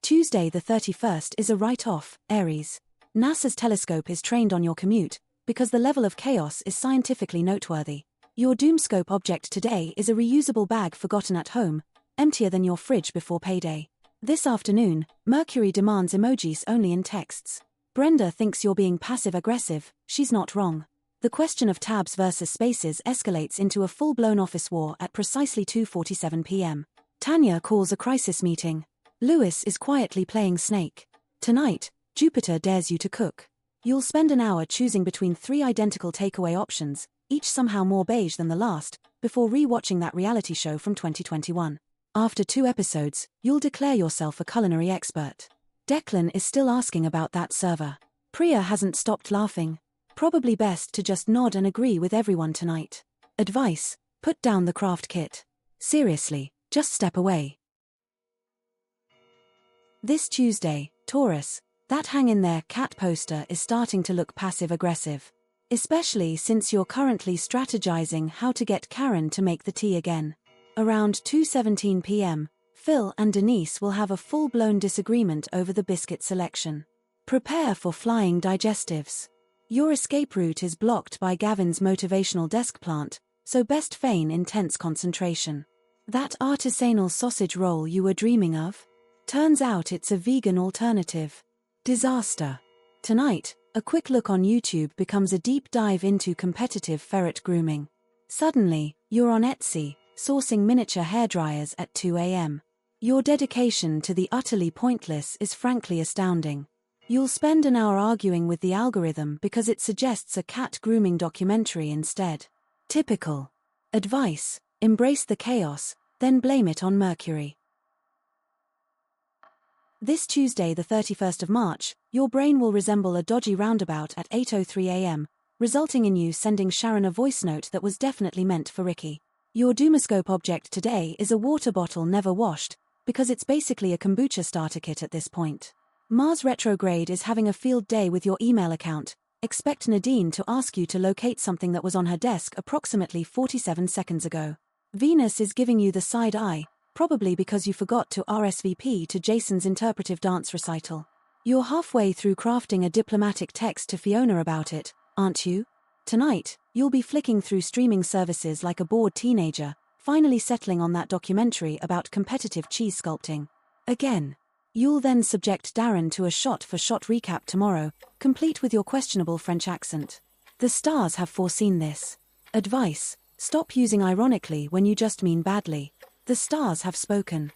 Tuesday the 31st is a write-off, Aries. NASA's telescope is trained on your commute, because the level of chaos is scientifically noteworthy. Your Doomscope object today is a reusable bag forgotten at home, emptier than your fridge before payday. This afternoon, Mercury demands emojis only in texts. Brenda thinks you're being passive-aggressive, she's not wrong. The question of tabs versus spaces escalates into a full-blown office war at precisely 2:47 p.m. Tanya calls a crisis meeting. Lewis is quietly playing Snake. Tonight, Jupiter dares you to cook. You'll spend an hour choosing between 3 identical takeaway options, each somehow more beige than the last, before re-watching that reality show from 2021. After 2 episodes, you'll declare yourself a culinary expert. Declan is still asking about that server. Priya hasn't stopped laughing. Probably best to just nod and agree with everyone tonight. Advice: put down the craft kit. Seriously, just step away. This Tuesday, Taurus, that hang in there cat poster is starting to look passive-aggressive. Especially since you're currently strategizing how to get Karen to make the tea again. Around 2:17 p.m., Phil and Denise will have a full-blown disagreement over the biscuit selection. Prepare for flying digestives. Your escape route is blocked by Gavin's motivational desk plant, so best feign intense concentration. That artisanal sausage roll you were dreaming of? Turns out it's a vegan alternative. Disaster. Tonight, a quick look on YouTube becomes a deep dive into competitive ferret grooming. Suddenly, you're on Etsy, sourcing miniature hairdryers at 2 a.m. Your dedication to the utterly pointless is frankly astounding. You'll spend an hour arguing with the algorithm because it suggests a cat grooming documentary instead. Typical. Advice: embrace the chaos, then blame it on Mercury. This Tuesday the 31st of March, your brain will resemble a dodgy roundabout at 8:03 a.m., resulting in you sending Sharon a voice note that was definitely meant for Ricky. Your Doomoscope object today is a water bottle never washed, because it's basically a kombucha starter kit at this point. Mars retrograde is having a field day with your email account. Expect Nadine to ask you to locate something that was on her desk approximately 47 seconds ago. Venus is giving you the side eye, probably because you forgot to RSVP to Jason's interpretive dance recital. You're halfway through crafting a diplomatic text to Fiona about it, aren't you? Tonight, you'll be flicking through streaming services like a bored teenager, finally settling on that documentary about competitive cheese sculpting. Again. You'll then subject Darren to a shot-for-shot recap tomorrow, complete with your questionable French accent. The stars have foreseen this. Advice: stop using ironically when you just mean badly. The stars have spoken.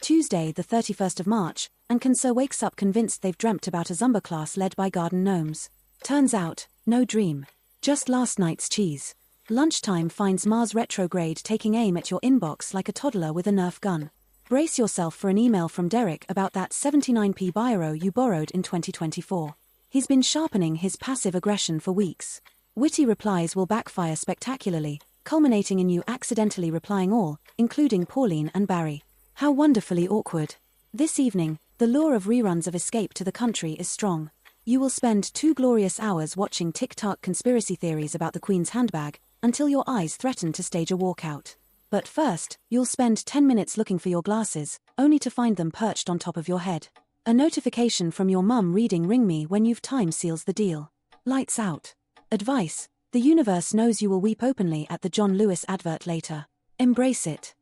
Tuesday the 31st of March, and Cancer wakes up convinced they've dreamt about a Zumba class led by garden gnomes. Turns out, no dream. Just last night's cheese. Lunchtime finds Mars retrograde taking aim at your inbox like a toddler with a Nerf gun. Brace yourself for an email from Derek about that 79p biro you borrowed in 2024. He's been sharpening his passive aggression for weeks. Witty replies will backfire spectacularly, culminating in you accidentally replying all, including Pauline and Barry. How wonderfully awkward. This evening, the lure of reruns of Escape to the Country is strong. You will spend 2 glorious hours watching TikTok conspiracy theories about the Queen's handbag, until your eyes threaten to stage a walkout. But first, you'll spend 10 minutes looking for your glasses, only to find them perched on top of your head. A notification from your mum reading "Ring me when you've time" seals the deal. Lights out. Advice: the universe knows you will weep openly at the John Lewis advert later. Embrace it.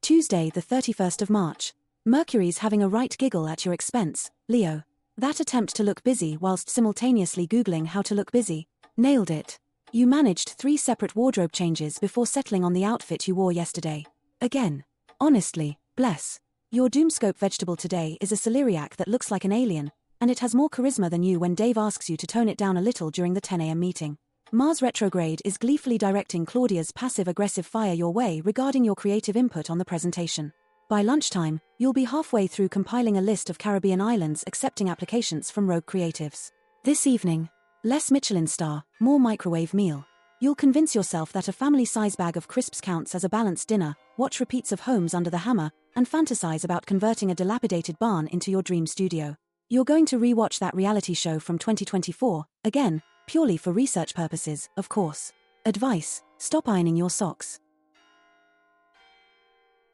Tuesday the 31st of March. Mercury's having a right giggle at your expense, Leo. That attempt to look busy whilst simultaneously Googling how to look busy. Nailed it. You managed 3 separate wardrobe changes before settling on the outfit you wore yesterday. Again. Honestly, bless. Your Doomscope vegetable today is a celeriac that looks like an alien, and it has more charisma than you when Dave asks you to tone it down a little during the 10 a.m. meeting. Mars retrograde is gleefully directing Claudia's passive-aggressive fire your way regarding your creative input on the presentation. By lunchtime, you'll be halfway through compiling a list of Caribbean islands accepting applications from rogue creatives. This evening, less Michelin star, more microwave meal. You'll convince yourself that a family-size bag of crisps counts as a balanced dinner, watch repeats of Homes Under the Hammer, and fantasize about converting a dilapidated barn into your dream studio. You're going to re-watch that reality show from 2024, again, purely for research purposes, of course. Advice: stop ironing your socks.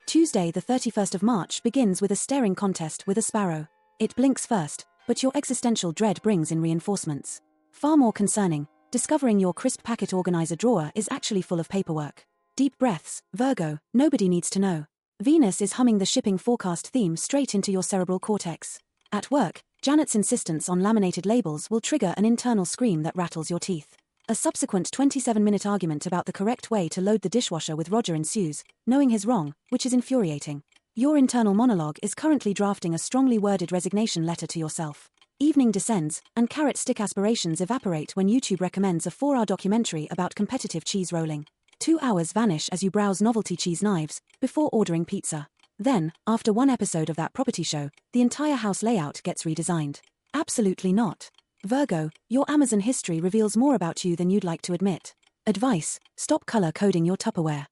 Tuesday, the 31st of March, begins with a staring contest with a sparrow. It blinks first, but your existential dread brings in reinforcements. Far more concerning, discovering your crisp packet organizer drawer is actually full of paperwork. Deep breaths, Virgo, nobody needs to know. Venus is humming the shipping forecast theme straight into your cerebral cortex. At work, Janet's insistence on laminated labels will trigger an internal scream that rattles your teeth. A subsequent 27-minute argument about the correct way to load the dishwasher with Roger ensues, knowing he's wrong, which is infuriating. Your internal monologue is currently drafting a strongly worded resignation letter to yourself. Evening descends, and carrot stick aspirations evaporate when YouTube recommends a 4-hour documentary about competitive cheese rolling. 2 hours vanish as you browse novelty cheese knives, before ordering pizza. Then, after one episode of that property show, the entire house layout gets redesigned. Absolutely not. Virgo, your Amazon history reveals more about you than you'd like to admit. Advice: stop color coding your Tupperware.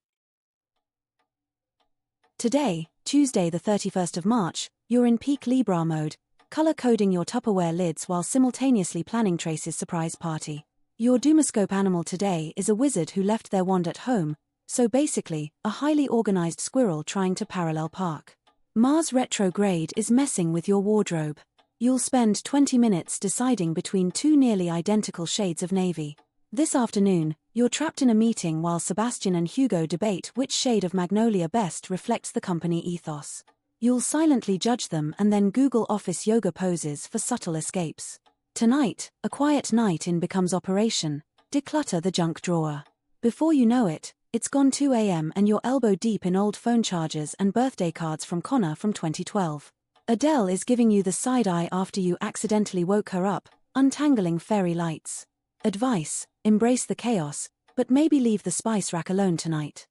Today, Tuesday the 31st of March, you're in peak Libra mode, color coding your Tupperware lids while simultaneously planning Trace's surprise party. Your Doomoscope animal today is a wizard who left their wand at home, so basically, a highly organized squirrel trying to parallel park. Mars retrograde is messing with your wardrobe. You'll spend 20 minutes deciding between two nearly identical shades of navy. This afternoon, you're trapped in a meeting while Sebastian and Hugo debate which shade of magnolia best reflects the company ethos. You'll silently judge them and then Google office yoga poses for subtle escapes. Tonight, a quiet night in becomes operation: declutter the junk drawer. Before you know it, it's gone 2 a.m. and you're elbow deep in old phone chargers and birthday cards from Connor from 2012. Adele is giving you the side eye after you accidentally woke her up, untangling fairy lights. Advice: embrace the chaos, but maybe leave the spice rack alone tonight.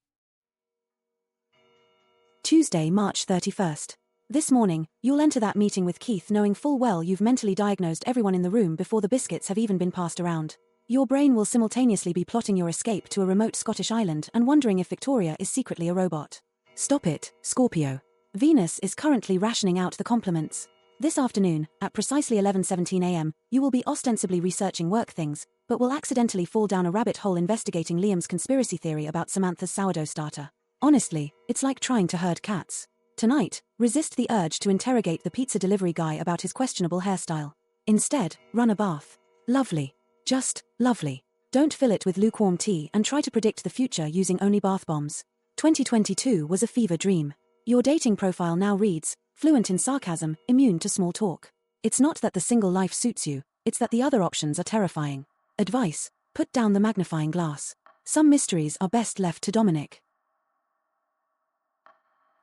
Tuesday, March 31st. This morning, you'll enter that meeting with Keith knowing full well you've mentally diagnosed everyone in the room before the biscuits have even been passed around. Your brain will simultaneously be plotting your escape to a remote Scottish island and wondering if Victoria is secretly a robot. Stop it, Scorpio. Venus is currently rationing out the compliments. This afternoon, at precisely 11:17 a.m., you will be ostensibly researching work things, but will accidentally fall down a rabbit hole investigating Liam's conspiracy theory about Samantha's sourdough starter. Honestly, it's like trying to herd cats. Tonight, resist the urge to interrogate the pizza delivery guy about his questionable hairstyle. Instead, run a bath. Lovely. Just lovely. Don't fill it with lukewarm tea and try to predict the future using only bath bombs. 2022 was a fever dream. Your dating profile now reads, fluent in sarcasm, immune to small talk. It's not that the single life suits you, it's that the other options are terrifying. Advice: put down the magnifying glass. Some mysteries are best left to Dominic.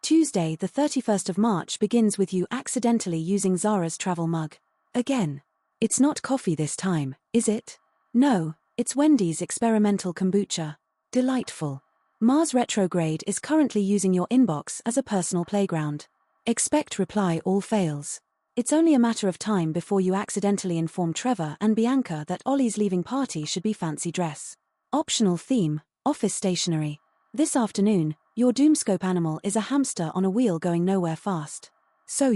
Tuesday, the 31st of March begins with you accidentally using Zara's travel mug. Again. It's not coffee this time, is it? No, it's Wendy's experimental kombucha. Delightful. Mars retrograde is currently using your inbox as a personal playground. Expect reply all fails. It's only a matter of time before you accidentally inform Trevor and Bianca that Ollie's leaving party should be fancy dress. Optional theme: office stationery. This afternoon, your Doomscope animal is a hamster on a wheel going nowhere fast. So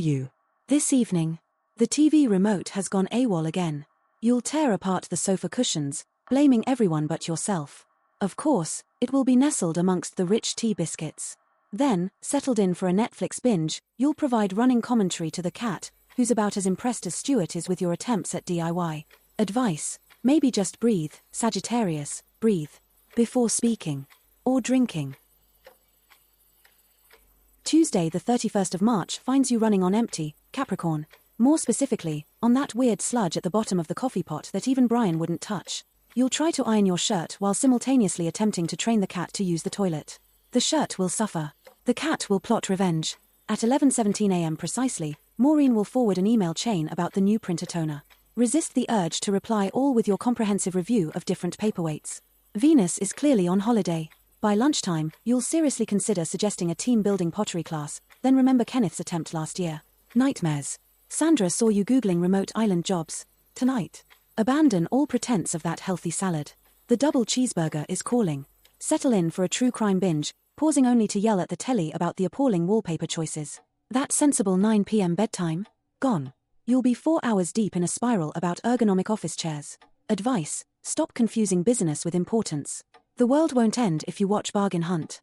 this evening, the TV remote has gone AWOL again. You'll tear apart the sofa cushions, blaming everyone but yourself. Of course, it will be nestled amongst the rich tea biscuits. Then, settled in for a Netflix binge, you'll provide running commentary to the cat, who's about as impressed as Stuart is with your attempts at DIY. Advice: maybe just breathe, Sagittarius, breathe. Before speaking. Or drinking. Tuesday, the 31st of March finds you running on empty, Capricorn. More specifically, on that weird sludge at the bottom of the coffee pot that even Brian wouldn't touch. You'll try to iron your shirt while simultaneously attempting to train the cat to use the toilet. The shirt will suffer. The cat will plot revenge. At 11:17 a.m. precisely, Maureen will forward an email chain about the new printer toner. Resist the urge to reply all with your comprehensive review of different paperweights. Venus is clearly on holiday. By lunchtime, you'll seriously consider suggesting a team-building pottery class, then remember Kenneth's attempt last year. Nightmares. Sandra saw you Googling remote island jobs. Tonight. Abandon all pretense of that healthy salad. The double cheeseburger is calling. Settle in for a true crime binge, pausing only to yell at the telly about the appalling wallpaper choices. That sensible 9 p.m. bedtime? Gone. You'll be 4 hours deep in a spiral about ergonomic office chairs. Advice: stop confusing business with importance. The world won't end if you watch Bargain Hunt.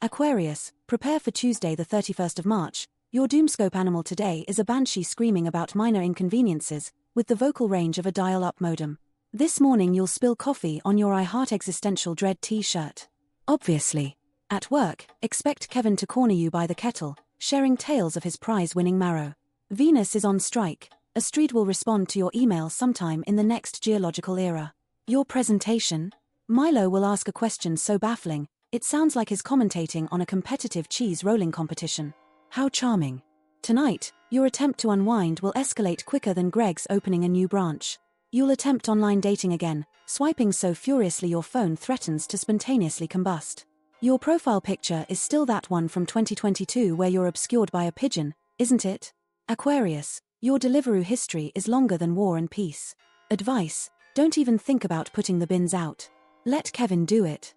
Aquarius, prepare for Tuesday the 31st of March. Your doomscope animal today is a banshee screaming about minor inconveniences, with the vocal range of a dial-up modem. This morning you'll spill coffee on your I Heart Existential Dread t-shirt. Obviously. At work, expect Kevin to corner you by the kettle, sharing tales of his prize-winning marrow. Venus is on strike. Astrology will respond to your email sometime in the next geological era. Your presentation? Milo will ask a question so baffling, it sounds like he's commentating on a competitive cheese rolling competition. How charming. Tonight, your attempt to unwind will escalate quicker than Greg's opening a new branch. You'll attempt online dating again, swiping so furiously your phone threatens to spontaneously combust. Your profile picture is still that one from 2022 where you're obscured by a pigeon, isn't it? Aquarius, your Deliveroo history is longer than War and Peace. Advice: don't even think about putting the bins out. Let Kevin do it.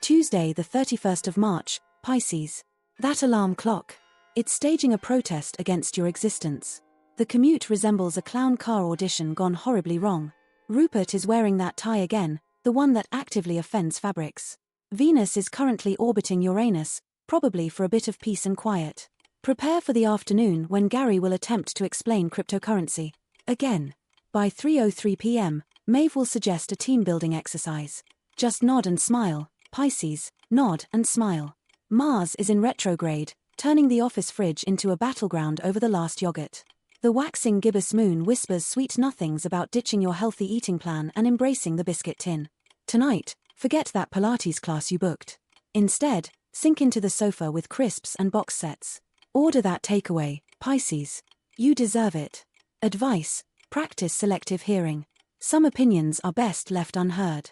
Tuesday the 31st of March, Pisces. That alarm clock. It's staging a protest against your existence. The commute resembles a clown car audition gone horribly wrong. Rupert is wearing that tie again, the one that actively offends fabrics. Venus is currently orbiting Uranus, probably for a bit of peace and quiet. Prepare for the afternoon when Gary will attempt to explain cryptocurrency. Again. By 3:03 p.m., Maeve will suggest a team-building exercise. Just nod and smile, Pisces, nod and smile. Mars is in retrograde, turning the office fridge into a battleground over the last yogurt. The waxing gibbous moon whispers sweet nothings about ditching your healthy eating plan and embracing the biscuit tin. Tonight, forget that Pilates class you booked. Instead, sink into the sofa with crisps and box sets. Order that takeaway, Pisces. You deserve it. Advice: practice selective hearing. Some opinions are best left unheard.